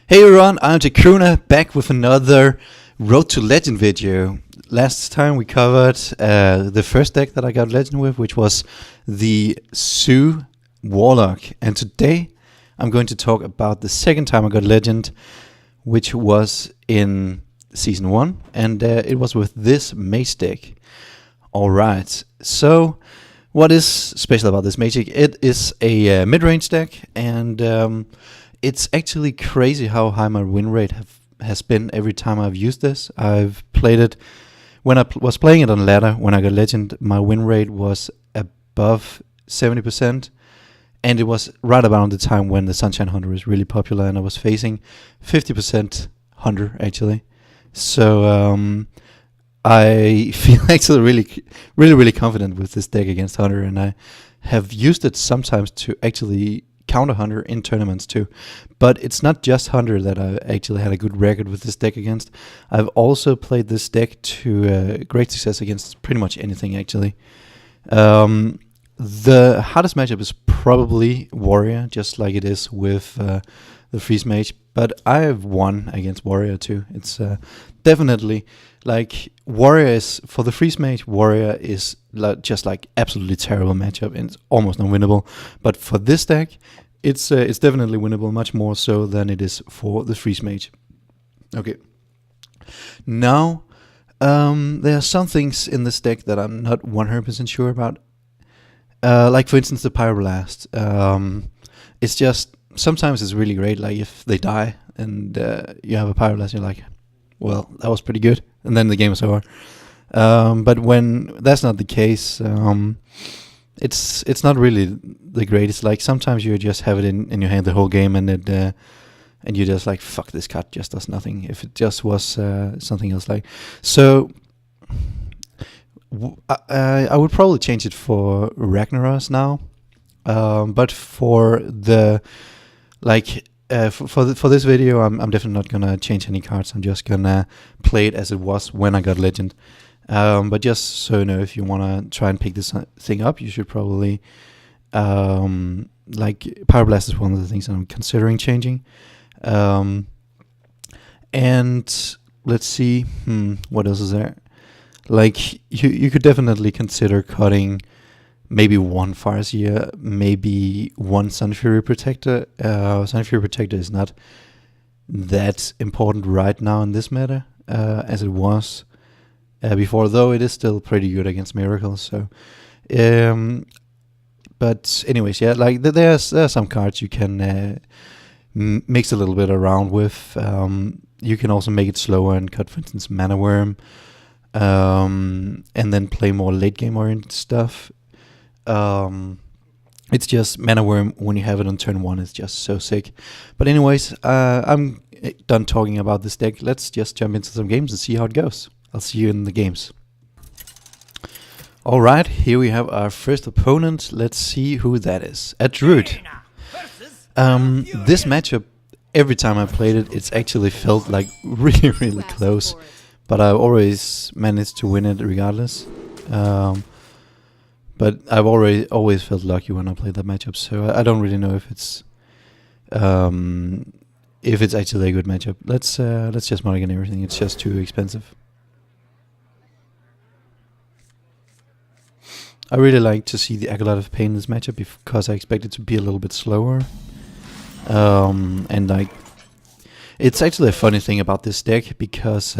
Hey everyone, I'm Takruna, back with another Road to Legend video. Last time we covered the first deck that I got Legend with, which was the Zoo Warlock. And today I'm going to talk about the second time I got Legend, which was in Season 1, and it was with this Mage deck. Alright, so what is special about this Mage deck? It is a mid-range deck, and it's actually crazy how high my win rate has been every time I've used this. I've played it when I was playing it on ladder. When I got Legend, my win rate was above 70%, and it was right around the time when the Sunshine Hunter was really popular, and I was facing 50% Hunter actually. So I feel actually really confident with this deck against Hunter, and I have used it sometimes to actually counter Hunter in tournaments too. But it's not just Hunter that I actually had a good record with this deck against. I've also played this deck to great success against pretty much anything actually. The hardest matchup is probably Warrior, just like it is with the Freeze Mage, but I have won against Warrior too. It's definitely like Warrior is, for the Freeze Mage, Warrior is just like absolutely terrible matchup, and it's almost unwinnable. But for this deck, it's definitely winnable, much more so than it is for the Freeze Mage. Okay. Now, there are some things in this deck that I'm not 100% sure about. Like for instance the Pyroblast. It's just, sometimes it's really great, like if they die and you have a Pyroblast, you're like, well, that was pretty good, and then the game is over. But when that's not the case, it's not really the greatest. Like sometimes you just have it in your hand the whole game, and it and you're just like, fuck, this card just does nothing. If it just was something else, like so. I would probably change it for Ragnaros now, but for the for this video, I'm definitely not gonna change any cards. I'm just gonna play it as it was when I got Legend. But just so you know, if you wanna try and pick this thing up, you should probably like Pyroblast is one of the things I'm considering changing. And let's see, what else is there? Like you could definitely consider cutting maybe one Farseer, maybe one Sun Fury Protector. Sun Fury Protector is not that important right now in this meta as it was before, though it is still pretty good against Miracles. So, but anyways, yeah, like there are some cards you can mix a little bit around with. You can also make it slower and cut, for instance, Mana Worm. And then play more late game oriented stuff. It's just Mana Worm, when you have it on turn 1, is just so sick. But anyways, I'm done talking about this deck. Let's just jump into some games and see how it goes. I'll see you in the games. Alright, here we have our first opponent. Let's see who that is. A Druid. This matchup, every time I played it, it's actually felt like really close. But I've always managed to win it regardless. But I've always felt lucky when I played that matchup. So I don't really know if it's actually a good matchup. Let's just mulligan everything. It's just too expensive. I really like to see the Acolyte of Pain in this matchup because I expect it to be a little bit slower. And like, it's actually a funny thing about this deck because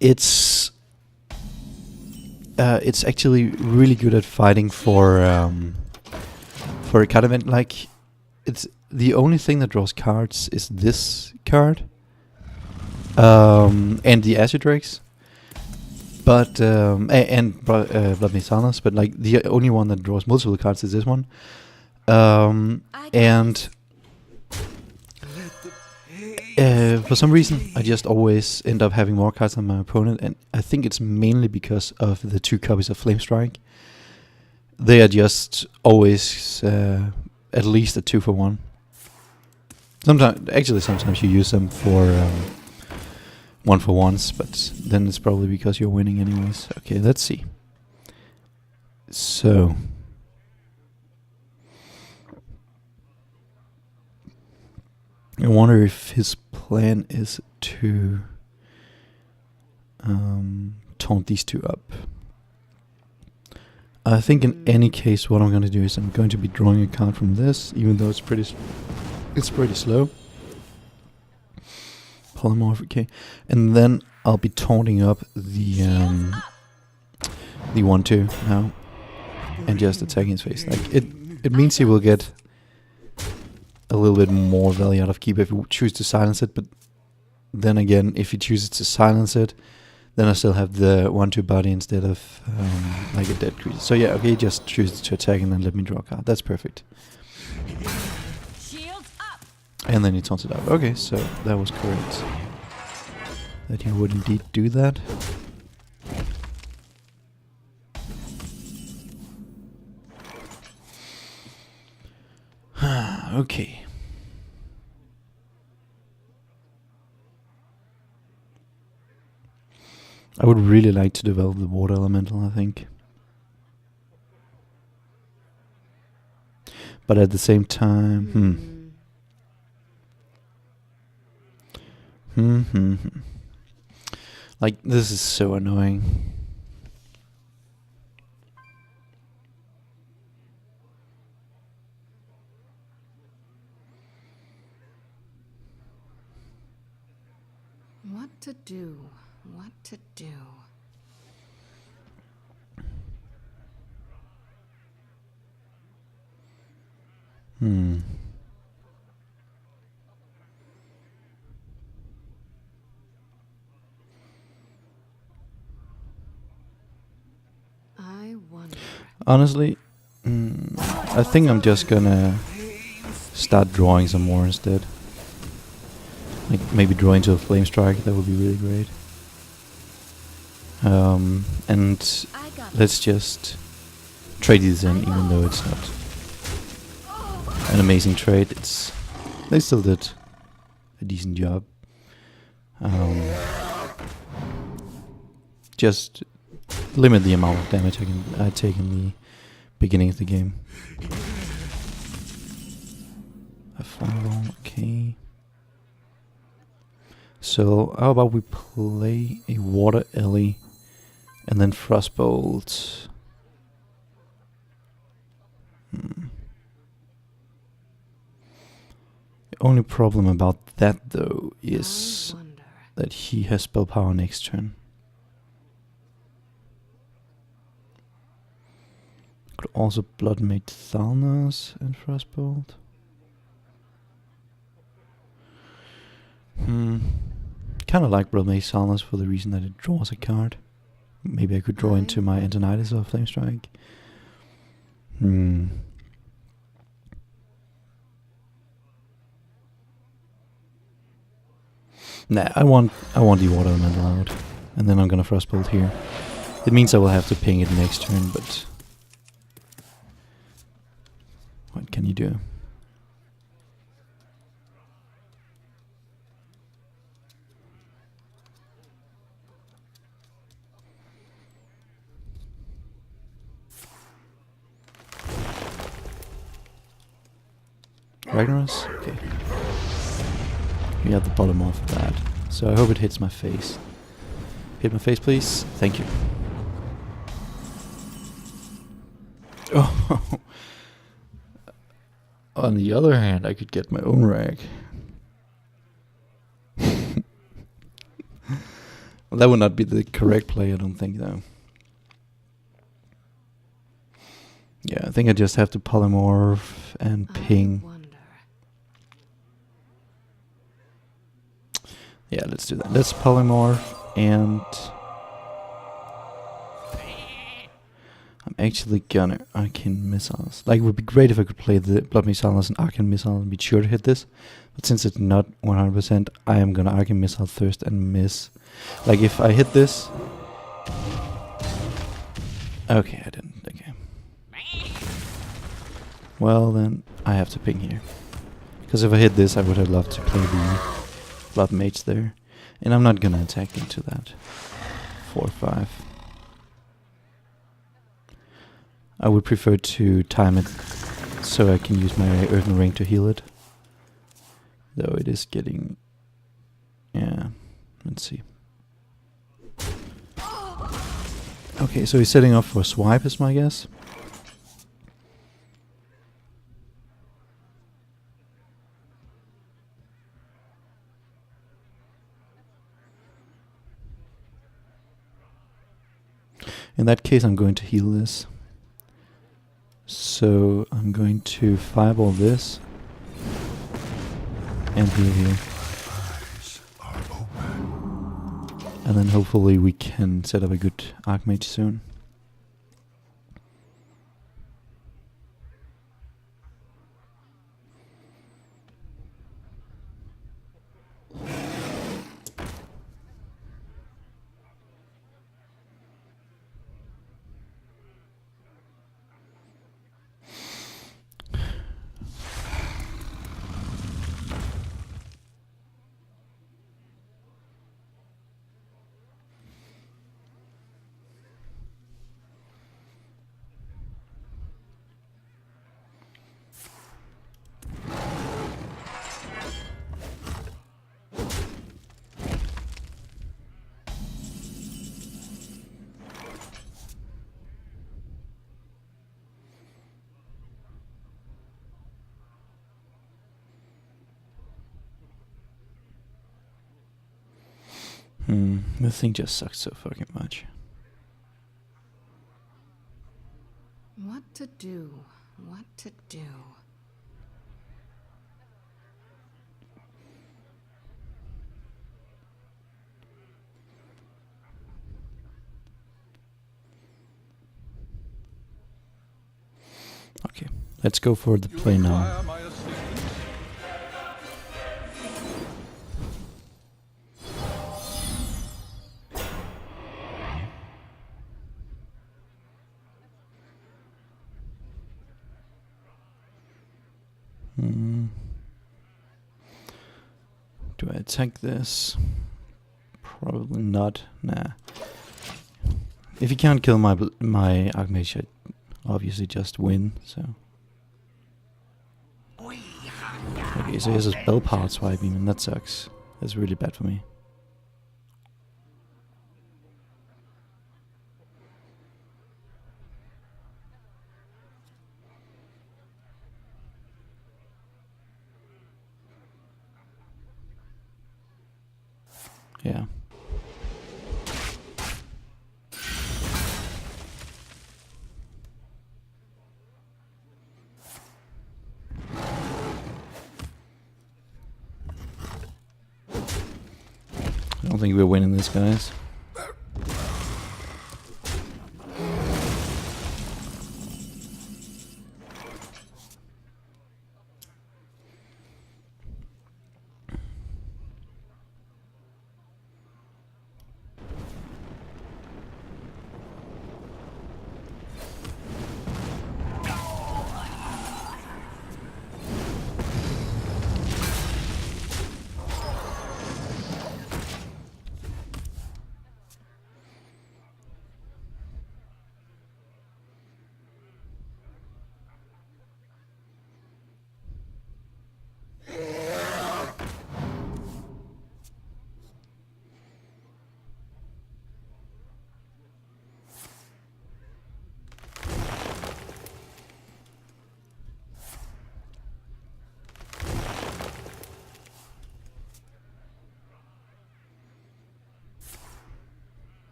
it's actually really good at fighting for a card event. Like, it's the only thing that draws cards is this card and the Acid Drakes, but and Blood Misanas, but like the only one that draws multiple cards is this one, and for some reason, I just always end up having more cards than my opponent, and I think it's mainly because of the 2 copies of Flame Strike. They are just always at least a 2-for-1. Sometimes you use them for 1-for-1s, but then it's probably because you're winning anyways. Okay, let's see. So I wonder if his plan is to taunt these two up. I think in any case what I'm going to do is I'm going to be drawing a card from this, even though it's pretty slow. Polymorph, okay. And then I'll be taunting up the 1/2 now and just attacking his face. Like it means he will get a little bit more value out of keep if you choose to silence it, but then again, if he chooses to silence it, then I still have the 1/2 body instead of like a dead creature. So yeah, okay, he just chooses to attack and then let me draw a card. That's perfect. And then he taunts it up. Okay, so that was correct. That he would indeed do that. Okay. I would really like to develop the water elemental, I think. But at the same time, like, this is so annoying. What to do? What to do? I wonder. Honestly, I think I'm just gonna start drawing some more instead. Like maybe draw into a flame strike, that would be really great. And let's just trade these in, even though it's not an amazing trade. They still did a decent job. Just limit the amount of damage I take in the beginning of the game. A fireball, okay. So how about we play a water ellie and then frostbolt. The only problem about that though is that he has spell power next turn. Could also blood mage Thalnos and frostbolt. Kind of like blood mage Thalnos for the reason that it draws a card. Maybe I could draw into my Antonidas or Flame Strike. Nah, I want the water elemental out, and then I'm gonna frostbolt here. It means I will have to ping it next turn, but what can you do? Ragnaros? Okay. We have the polymorph of that. So I hope it hits my face. Hit my face, please. Thank you. Oh. On the other hand, I could get my own rag. Well, that would not be the correct play, I don't think, though. Yeah, I think I just have to polymorph and ping. Yeah, let's do that. Let's polymorph and I'm actually gonna arcane missiles. Like, it would be great if I could play the blood missile as an arcane missile and be sure to hit this. But since it's not 100%, I am gonna arcane missile first and miss. Like, if I hit this. Okay, I didn't. Okay. Well, then I have to ping here. Because if I hit this, I would have loved to play the blood mage there. And I'm not gonna attack into that. 4-5. I would prefer to time it so I can use my earthen ring to heal it. Though it is getting... Yeah, let's see. Okay, so he's setting up for a swipe is my guess. In that case, I'm going to heal this. So I'm going to fireball this and heal here. And then hopefully we can set up a good Archmage soon. This thing just sucks so fucking much. What to do? What to do? Okay, let's go for the play now. Do I attack this? Probably not. Nah. If he can't kill my Archmage, I obviously just win. So. Okay, so he has a spell powered swipe beam, and that sucks. That's really bad for me. Yeah. I don't think we're winning this, guys.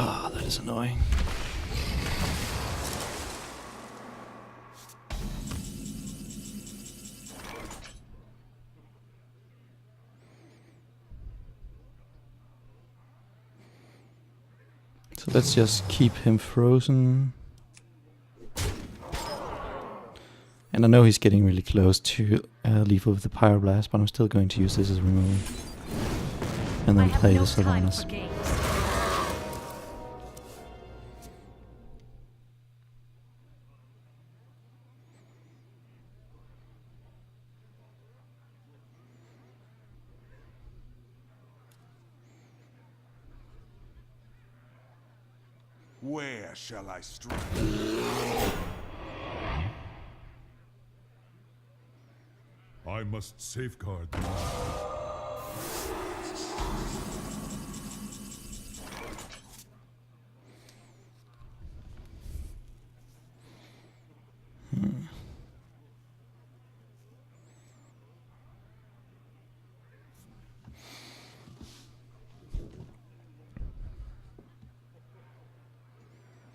Ah, that is annoying. So let's just keep him frozen. And I know he's getting really close to lethal with the Pyroblast, but I'm still going to use this as removal. And then play the Sylvanas. Where shall I strike? I must safeguard the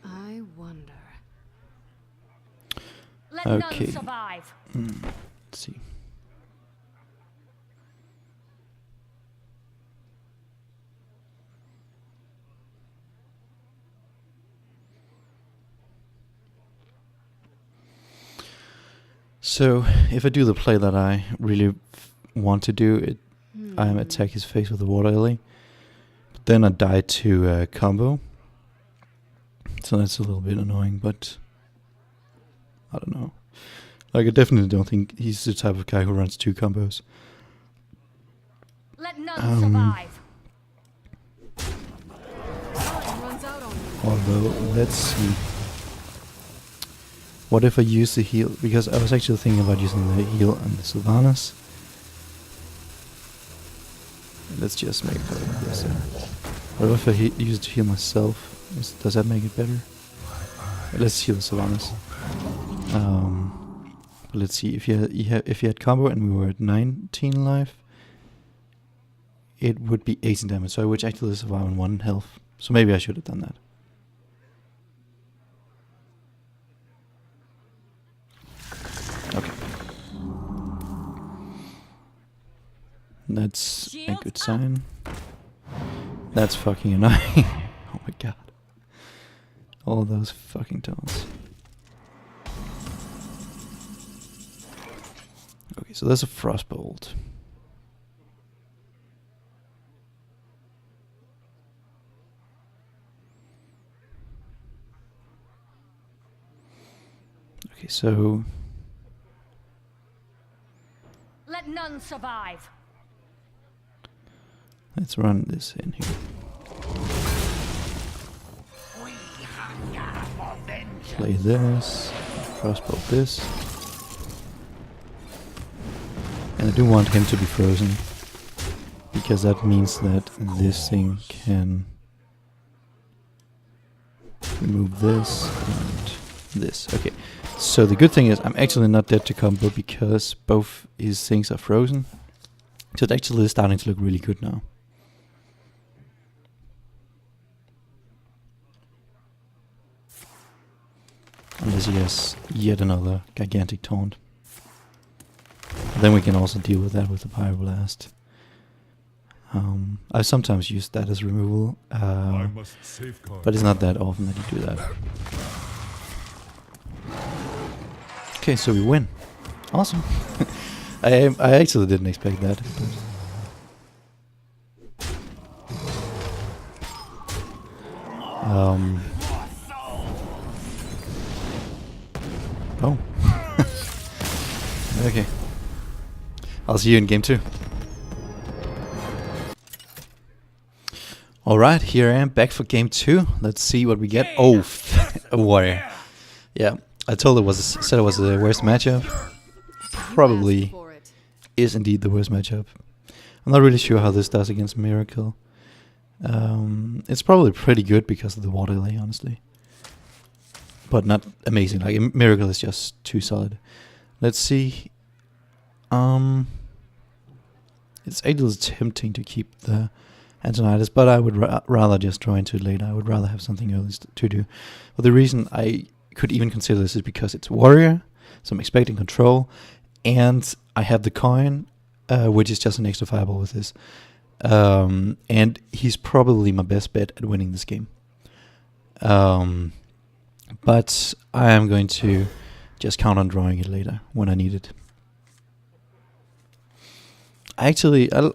I wonder. Let Okay. none survive. Let's see. So, if I do the play that I really want to do, I attack his face with the water lily. But then I die to combo. So that's a little bit annoying, but I don't know. Like, I definitely don't think he's the type of guy who runs 2 combos. Let none survive. Time runs out on you. Although, let's see. What if I use the heal? Because I was actually thinking about using the heal on the Sylvanas. Let's just make it like this. What if I use the heal myself? Does that make it better? Let's heal the Sylvanas. Let's see. If you had combo and we were at 19 life, it would be 18 damage. So I would actually survive on 1 health. So maybe I should have done that. Okay. That's a good sign. That's fucking annoying. Oh my god. All those fucking tones. Okay, so there's a frostbolt. Okay, so Let none survive. let's run this in here. Play this, crossbow this. And I do want him to be frozen, because that means that this thing can remove this and this. Okay, so the good thing is I'm actually not dead to combo because both his things are frozen. So it actually is starting to look really good now. Unless he has yet another gigantic taunt. Then we can also deal with that with the Pyroblast. I sometimes use that as removal, I must safeguard. but it's not that often that you do that. Okay, so we win. Awesome. I actually didn't expect that. Oh. Okay. I'll see you in game 2. Alright, here I am back for game 2. Let's see what we get. Oh, a warrior. Yeah, I told said it was the worst matchup. Probably Asked for it. is indeed the worst matchup. I'm not really sure how this does against Miracle. It's probably pretty good because of the water lay, honestly. But not amazing. Like, Miracle is just too solid. Let's see. It's actually tempting to keep the Antonitis, but I would rather just draw into it later. I would rather have something else to do. But the reason I could even consider this is because it's warrior, so I'm expecting control, and I have the coin, which is just an extra fireball with this. And he's probably my best bet at winning this game. But I am going to just count on drawing it later when I need it. I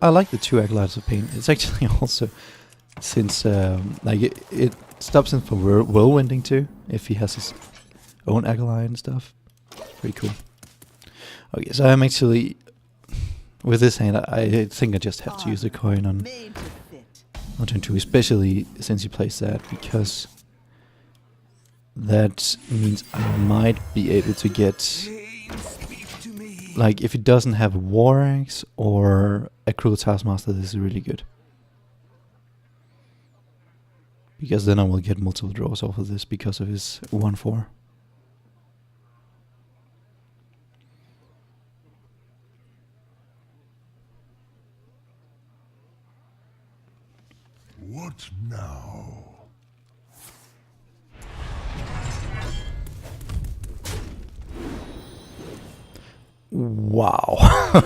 like the 2 Acolytes of Pain. It's actually also, since it stops him from whirlwinding too, if he has his own Acolyte and stuff. Pretty cool. Okay, so I'm actually, with this hand, I think I just have to use the coin on turn 2, especially since he plays that, because that means I might be able to get like if it doesn't have a War Axe or a Cruel Taskmaster, this is really good. Because then I will get multiple draws off of this because of his 1/4. What now? Wow.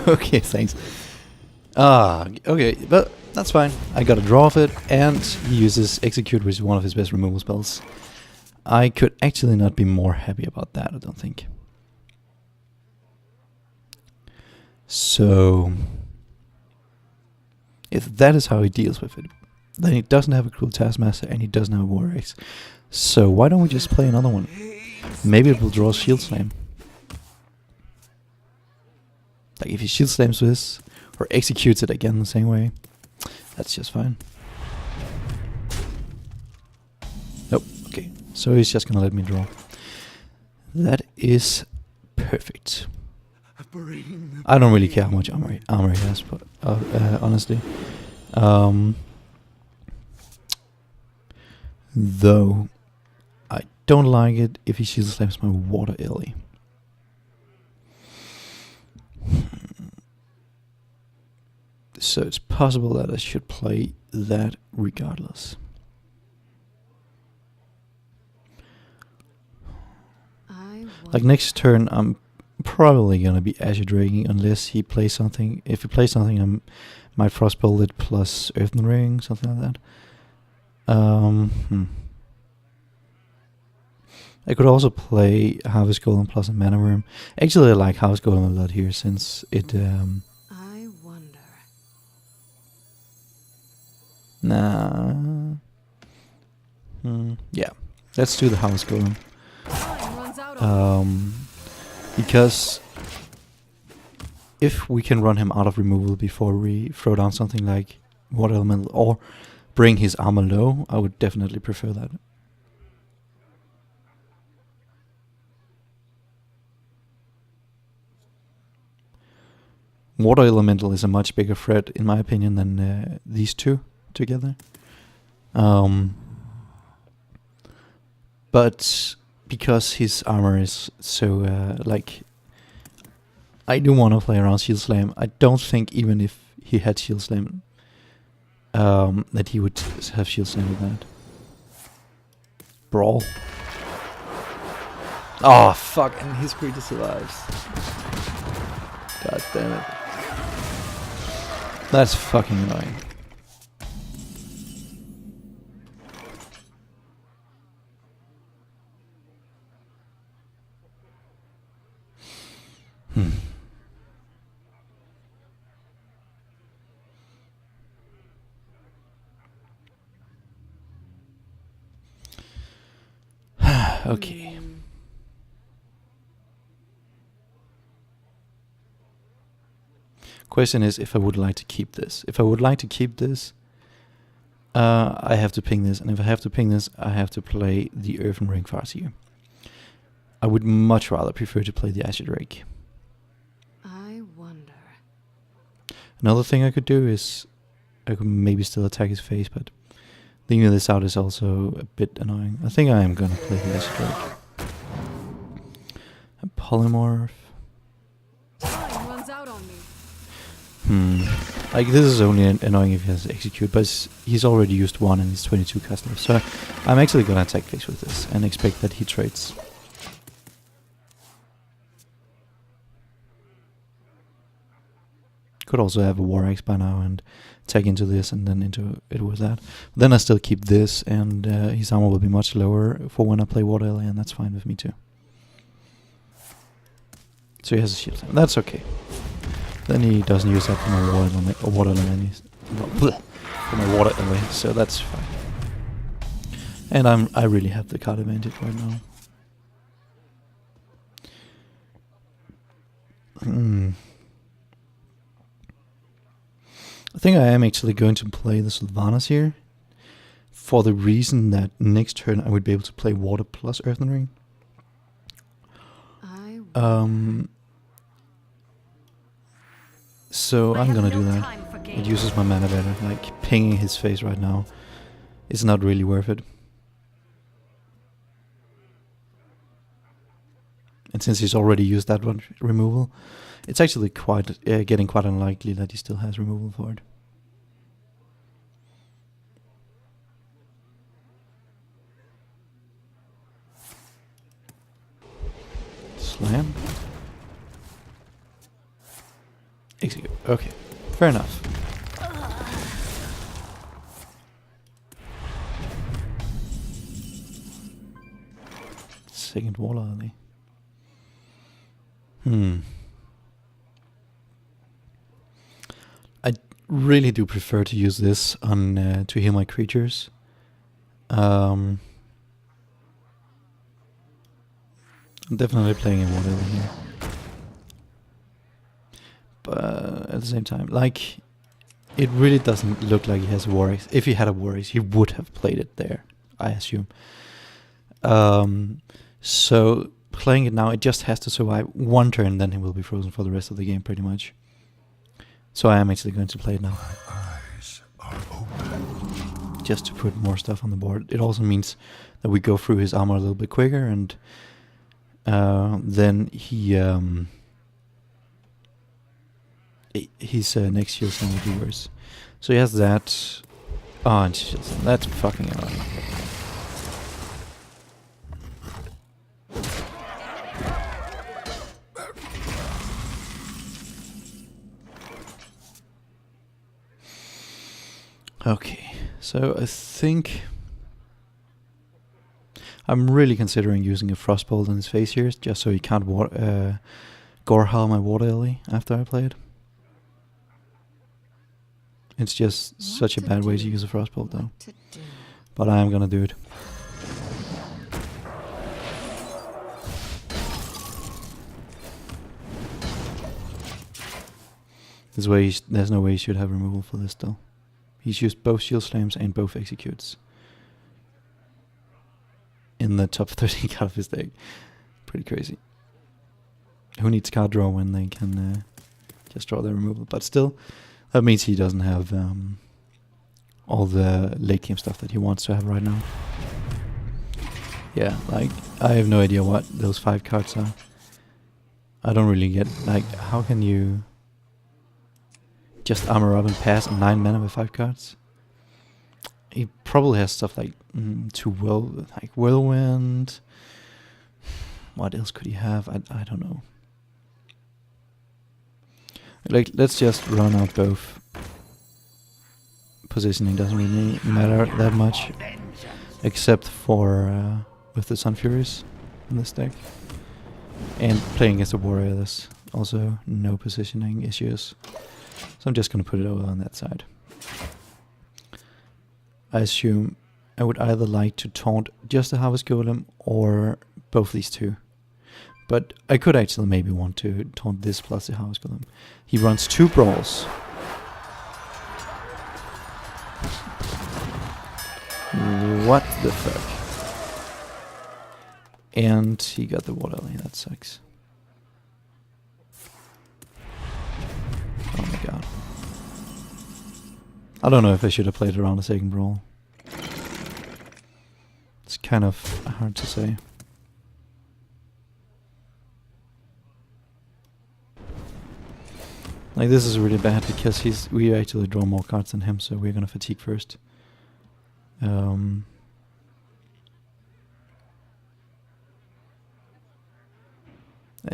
Okay, thanks. Okay, but that's fine. I got a draw of it, and he uses Execute, which is one of his best removal spells. I could actually not be more happy about that, I don't think. So, if that is how he deals with it, then he doesn't have a Cruel Taskmaster and he doesn't have a War Axe. So why don't we just play another one? Maybe it will draw Shield Slam. Like if he Shield Slams this, or executes it again the same way, that's just fine. Nope, okay. So he's just gonna let me draw. That is perfect. I don't really care how much armor he has, but honestly. Though, I don't like it if he Shield Slams my Water Ellie. So it's possible that I should play that regardless. Like next turn, I'm probably gonna be Azure Draking unless he plays something. If he plays something, I might Frostbolt it plus Earthen Ring, something like that. I could also play Harvest Golem plus a Mana Worm. Actually, I like Harvest Golem a lot here since it. I wonder. Nah. Yeah, let's do the Harvest Golem. Time runs out on Because if we can run him out of removal before we throw down something like Water Elemental or bring his armor low, I would definitely prefer that. Water Elemental is a much bigger threat, in my opinion, than these two together. But because his armor is so, like, I do want to play around Shield Slam. I don't think even if he had Shield Slam, that he would have Shield Slam with that. Brawl. Oh, fuck, and his creature survives. God damn it. That's fucking annoying. Okay. Question is if I would like to keep this. If I would like to keep this, I have to ping this, and if I have to ping this, I have to play the Earthen Ring Farseer. I would much rather prefer to play the Azure Drake. I wonder. Another thing I could do is I could maybe still attack his face, but leaving this out is also a bit annoying. I think I am gonna play the Azure Drake. A polymorph. Time runs out on me. Like this is only annoying if he has execute, but he's already used one and he's 22 cast left. So I'm actually gonna attack face with this and expect that he trades. Could also have a War Axe by now and attack into this and then into it with that. Then I still keep this, and his armor will be much lower for when I play Water Ellie, and that's fine with me too. So he has a shield. That's okay. Then he doesn't use that for my Water Ellie, for my Water Ellie, so that's fine. And I really have the card advantage right now. I think I am actually going to play the Sylvanas here, for the reason that next turn I would be able to play Water plus Earthen Ring. So I I'm have gonna no do that. time for It games. uses my mana better. Like, pinging his face right now is not really worth it. And since he's already used that one removal, it's actually quite getting quite unlikely that he still has removal for it. Slam. Execute. Okay, fair enough. Second wall early. I really do prefer to use this on to heal my creatures. I'm definitely playing a water here. But at the same time, like, it really doesn't look like he has War Axe. If he had a War Axe, he would have played it there, I assume. So playing it now, it just has to survive one turn, then he will be frozen for the rest of the game, pretty much. So I am actually going to play it now. Eyes are open. Just to put more stuff on the board. It also means that we go through his armor a little bit quicker, and then his next shield slam will be worse. So he has that. Oh, and shield slam. That's fucking annoying. Okay, so I think I'm really considering using a Frostbolt in his face here, just so he can't Gorehowl my water lily after I play it. It's just such a bad way to use a Frostbolt though. But I am gonna do it. This way, there's no way he should have removal for this though. He's used both shield slams and both executes in the top 13 card of his deck. Pretty crazy. Who needs card draw when they can just draw their removal? But still, that means he doesn't have all the late game stuff that he wants to have right now. Yeah, like, I have no idea what those 5 cards are. I don't really get, like, how can you just armor up and pass 9 mana with 5 cards? He probably has stuff like Whirlwind. What else could he have? I don't know. Like, let's just run out both. Positioning doesn't really matter that much, except for with the Sun Furies in this deck. And playing as a warrior, there's also no positioning issues. So I'm just going to put it over on that side. I assume I would either like to taunt just the Harvest Golem or both these two. But I could actually maybe want to taunt this plus the Harvest Golem. He runs 2 Brawls. What the fuck? And he got the Water Lily, that sucks. Oh my god. I don't know if I should have played around a second Brawl. It's kind of hard to say. Like, this is really bad because we actually draw more cards than him, so we're gonna fatigue first. And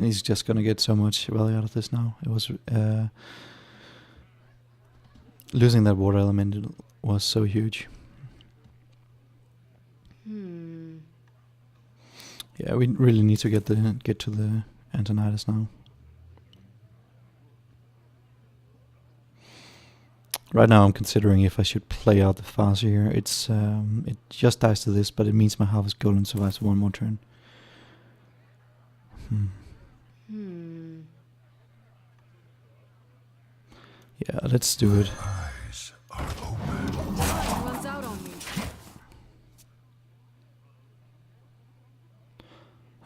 he's just gonna get so much value out of this now. It was losing that water element was so huge. Yeah, we really need to get to the Antonidas now. Right now I'm considering if I should play out the Farseer here. It's it just dies to this, but it means my Harvest Golem survives 1 more turn. Yeah, let's do it. Eyes are open. Runs out on me.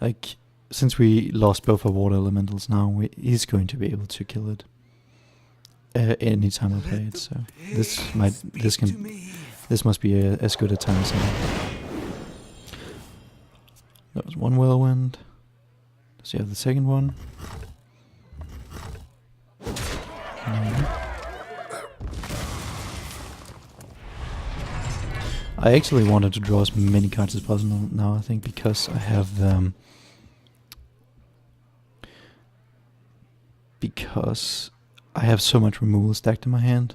Like, since we lost both our water elementals now, he's going to be able to kill it. any time I play it. So this must be as good a time as any. That was one whirlwind. Does he have the second one? I actually wanted to draw as many cards as possible now, I think, because I have so much removal stacked in my hand.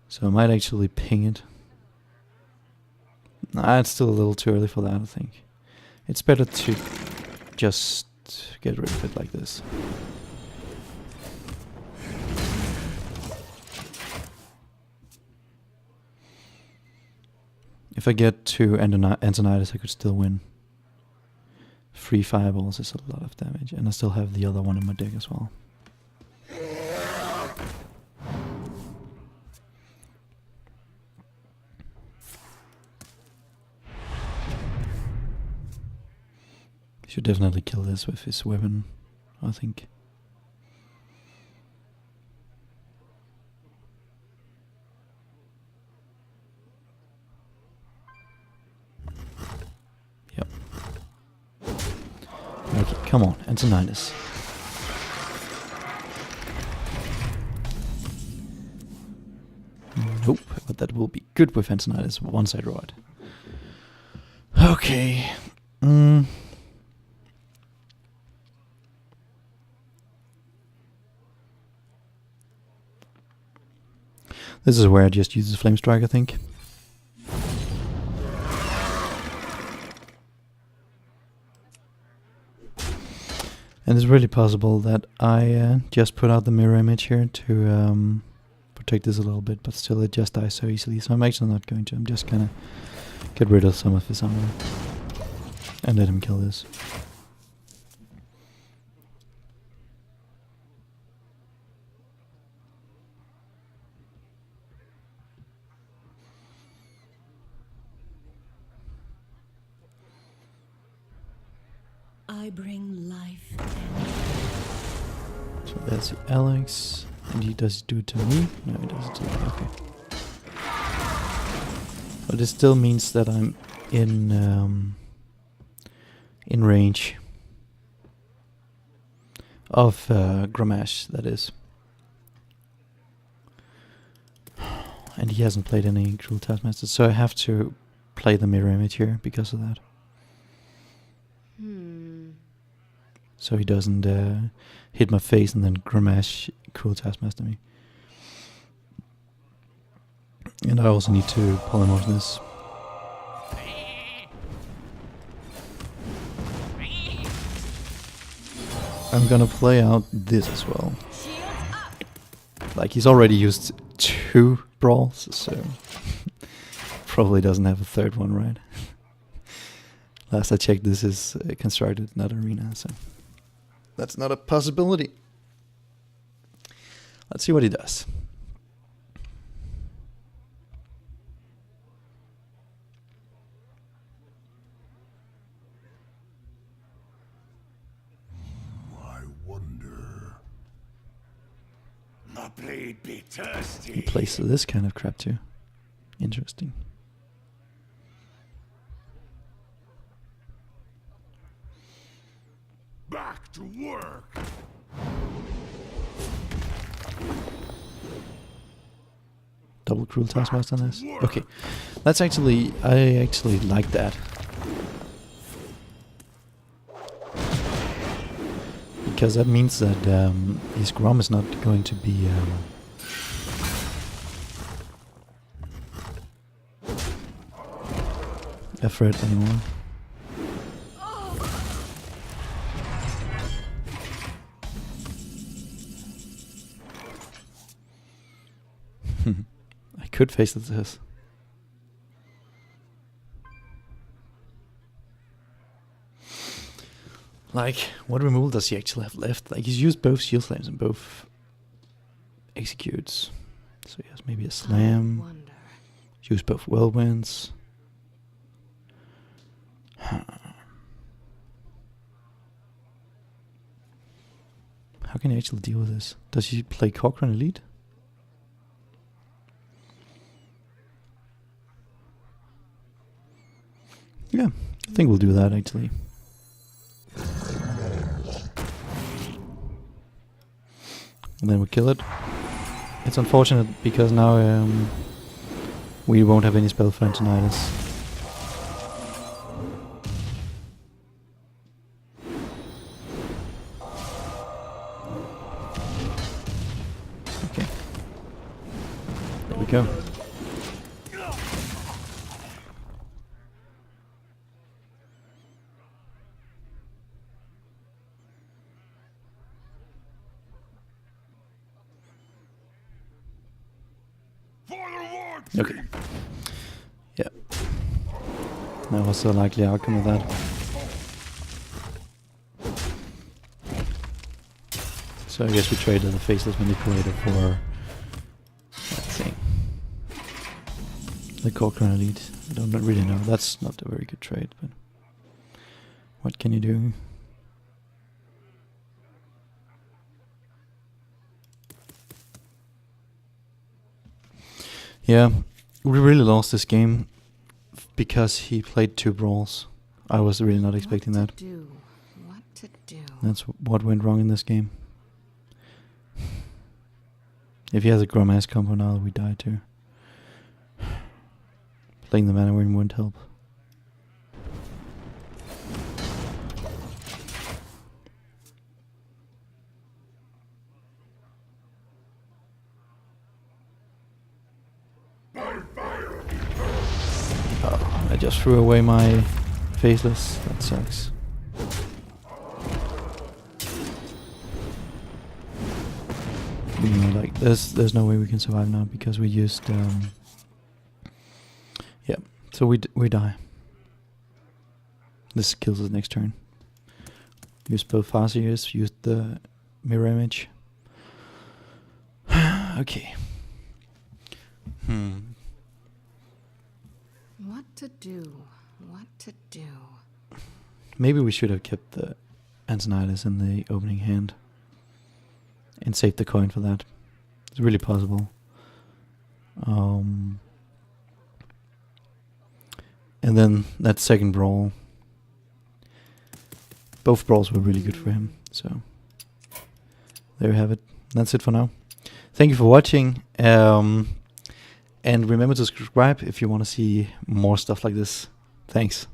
So I might actually ping it. Nah, it's still a little too early for that, I think. It's better to just get rid of it like this. If I get to Antonidas, I could still win. 3 fireballs is a lot of damage, and I still have the other one in my deck as well. Should definitely kill this with his weapon, I think. Yep. Okay, come on, Antonidas. Nope, but that will be good with Antonidas once I draw it. Okay. This is where I just use the Flame Strike, I think. And it's really possible that I just put out the mirror image here to protect this a little bit, but still it just dies so easily, so I'm actually not going to. I'm just gonna get rid of some of his armor and let him kill this. I bring life. So that's Alex, and he does do it to me. No, he doesn't do it. Okay. But it still means that I'm in range of Gramash, that is. And he hasn't played any Cruel Taskmaster, so I have to play the mirror image here because of that. So he doesn't hit my face and then Gramash Cruel Taskmaster me. And I also need to polymorph this. I'm gonna play out this as well. Like, he's already used 2 brawls, so probably doesn't have a third one, right? Last I checked, this is constructed, not arena, so that's not a possibility. Let's see what he does. I wonder. My blade be thirsty. He plays this kind of crap too. Interesting. Back to work. Double Cruel Taskmaster on this. Okay, that's actually, I actually like that. Because that means that his Grom is not going to be a threat anymore. I could face this. Like, what removal does he actually have left? Like, he's used both Shield Slams and both Executes. So he has maybe a Slam. Use both Whirlwinds. How can he actually deal with this? Does he play Cochrane Elite? Yeah, I think we'll do that actually. And then we kill it. It's unfortunate because now we won't have any spell for Antonidas. Okay. There we go. Okay. Yeah. That was the likely outcome of that. So I guess we traded the Faceless Manipulator for that thing. The Cochrane Elite. I don't really know. That's not a very good trade, but what can you do? Yeah, we really lost this game because he played 2 brawls. I was really not expecting that. What to do? That's what went wrong in this game. If he has a Grommass combo now, we die too. Playing the mana win won't help. Oh, I just threw away my Faceless. That sucks. You know, like there's no way we can survive now because we used yeah. So we die. This kills us next turn. Use both Farseers, use the mirror image. Okay. What to do? What to do? Maybe we should have kept the Antonidas in the opening hand and saved the coin for that. It's really possible. And then that second brawl. Both brawls were really good for him. So there you have it. That's it for now. Thank you for watching. And remember to subscribe if you want to see more stuff like this. Thanks.